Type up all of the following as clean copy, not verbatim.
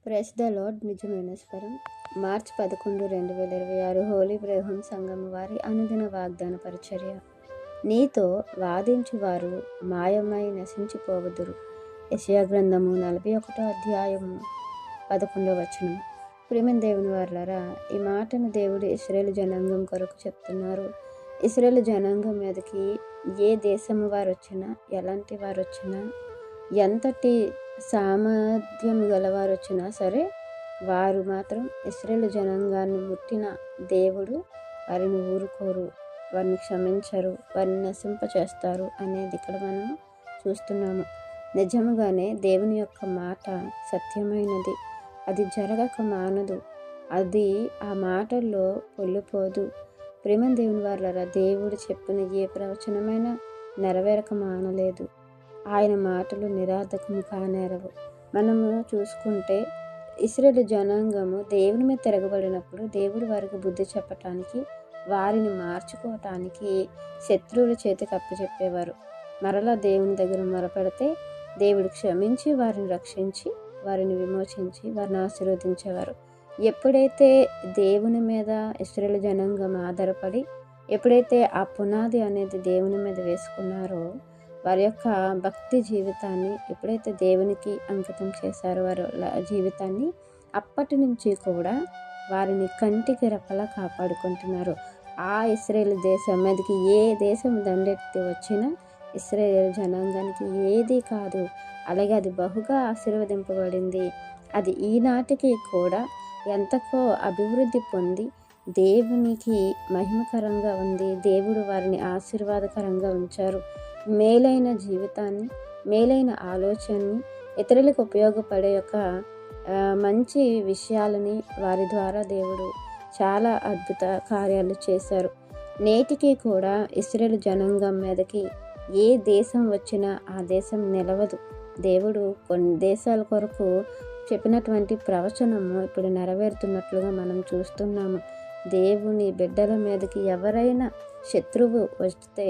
Press the lord నిజమైన స్వరం. మార్చి 11, 2026 Holi prayer home సంఘం వారి అనుదిన వాగ్దాన పరిచర్య. నీతో వాదించువారు మాయమై నశించిపోవదురు. యెషయా గ్రంథము 41వ అధ్యాయము 11వ వచనం. ప్రియమైన దేవుని వారలారా, ఈ మాటను దేవుడు ఇశ్రాయేలు జనాంగం కొరకు చెప్తున్నారు. ఇశ్రాయేలు జనాంగం మీదకి ఏ దేశము వారు వచ్చినా, ఎలాంటి వారు వచ్చినా, ఎంతటి సామర్థ్యం గలవారు వచ్చినా సరే, వారు మాత్రం ఇశ్రాయేలు జనాంగాన్ని ముట్టిన దేవుడు వారిని ఊరుకోరు, వారిని క్షమించరు, వారిని నశింపచేస్తారు అనేది ఇక్కడ మనం చూస్తున్నాము. నిజముగానే దేవుని యొక్క మాట సత్యమైనది, అది జరగక మానదు, అది ఆ మాటల్లో పొల్లిపోదు. ప్రేమ దేవుని వారలారా, దేవుడు చెప్పిన ఏ ప్రవచనమైనా నెరవేరక మానలేదు. ఆయన మాటలు నిరార్థకము కానేరవు. మనము చూసుకుంటే ఇశ్రాయేలు జనాంగము దేవుని మీద తిరగబడినప్పుడు దేవుడు వారికి బుద్ధి చెప్పటానికి, వారిని మార్చుకోవటానికి శత్రువుల చేతికి అప్పచెప్పేవారు. మరలా దేవుని దగ్గర మొరపెడితే దేవుడు క్షమించి వారిని రక్షించి, వారిని విమోచించి, వారిని ఆశీర్వదించేవారు. ఎప్పుడైతే దేవుని మీద ఇశ్రాయేలు జనాంగం ఆధారపడి, ఎప్పుడైతే ఆ పునాది అనేది దేవుని మీద వేసుకున్నారో, వారి యొక్క భక్తి జీవితాన్ని ఎప్పుడైతే దేవునికి అంకితం చేశారో వారి జీవితాన్ని, అప్పటి నుంచి కూడా వారిని కంటికి రెప్పలా కాపాడుకుంటున్నారు. ఆ ఇశ్రాయేలు దేశం మీదకి ఏ దేశం దండెత్తి వచ్చినా ఇశ్రాయేలు జనాంగానికి ఏది కాదు. అలాగే అది బహుగా ఆశీర్వదింపబడింది. అది ఈనాటికి కూడా ఎంతకో అభివృద్ధి పొంది దేవునికి మహిమకరంగా ఉంది. దేవుడు వారిని ఆశీర్వాదకరంగా ఉంచారు. మేలైన జీవితాన్ని, మేలైన ఆలోచనని, ఇతరులకు ఉపయోగపడే యొక్క మంచి విషయాలని వారి ద్వారా దేవుడు చాలా అద్భుత కార్యాలు చేశారు. నేటికి కూడా ఇశ్రాయేలు జనాంగం మీదకి ఏ దేశం వచ్చినా ఆ దేశం నిలవదు. దేవుడు కొన్ని దేశాల కొరకు చెప్పినటువంటి ప్రవచనము ఇప్పుడు నెరవేరుతున్నట్లుగా మనం చూస్తున్నాము. దేవుని బిడ్డల మీదకి ఎవరైనా శత్రువు వస్తే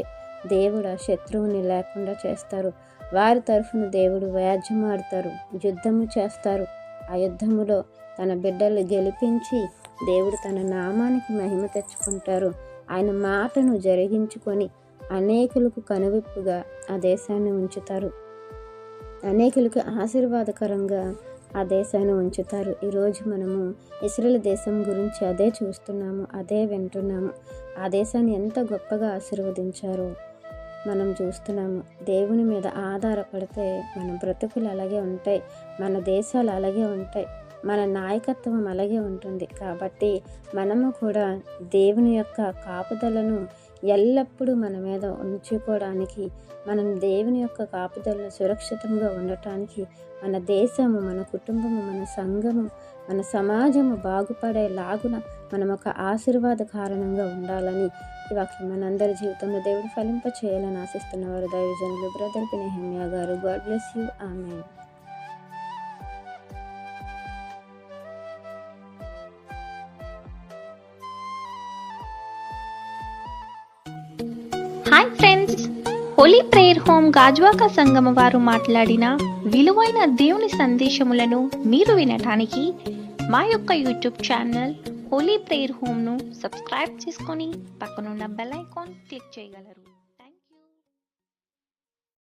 దేవుడు ఆ శత్రువుని లేకుండా చేస్తారు. వారి తరఫున దేవుడు వ్యాజ్యమాడతారు, యుద్ధము చేస్తారు. ఆ యుద్ధములో తన బిడ్డలు గెలిపించి దేవుడు తన నామానికి మహిమ తెచ్చుకుంటారు. ఆయన మాటను జరిగించుకొని అనేకులకు కనువిప్పుగా ఆ దేశాన్ని ఉంచుతారు. అనేకులకు ఆశీర్వాదకరంగా ఆ దేశాన్ని ఉంచుతారు. ఈరోజు మనము ఇశ్రాయేలు దేశం గురించి అదే చూస్తున్నాము, అదే వింటున్నాము. ఆ దేశాన్ని ఎంత గొప్పగా ఆశీర్వదించారో మనం చూస్తున్నాము. దేవుని మీద ఆధారపడితే మన బ్రతుకులు అలాగే ఉంటాయి, మన దేశాలు అలాగే ఉంటాయి, మన నాయకత్వం అలాగే ఉంటుంది. కాబట్టి మనము కూడా దేవుని యొక్క కాపుదలను ఎల్లప్పుడూ మన మీద ఉంచుకోవడానికి, మనం దేవుని యొక్క కాపుదలను సురక్షితంగా ఉండటానికి, మన దేశము, మన కుటుంబము, మన సంఘము, మన సమాజము బాగుపడేలాగున మనం ఒక ఆశీర్వాద కారణంగా ఉండాలని ఈ వాక్యం మనందరి జీవితంలో దేవుడు ఫలింప చేయాలని ఆశిస్తున్నవారు దైవజనులు బ్రదర్ నెహెమ్యా గారు. God bless you. Amen. Hi friends, Holi prayer home Gajuwaka సంగమ వారు మాట్లాడిన విలువైన దేవుని సందేశములను మీరు వినటానికి మా యొక్క యూట్యూబ్ ఛానల్ హోలీ ప్రేయర్ హోమ్ను సబ్స్క్రైబ్ చేసుకొని పక్కనున్న బెల్ ఐకాన్ క్లిక్ చేయగలరు.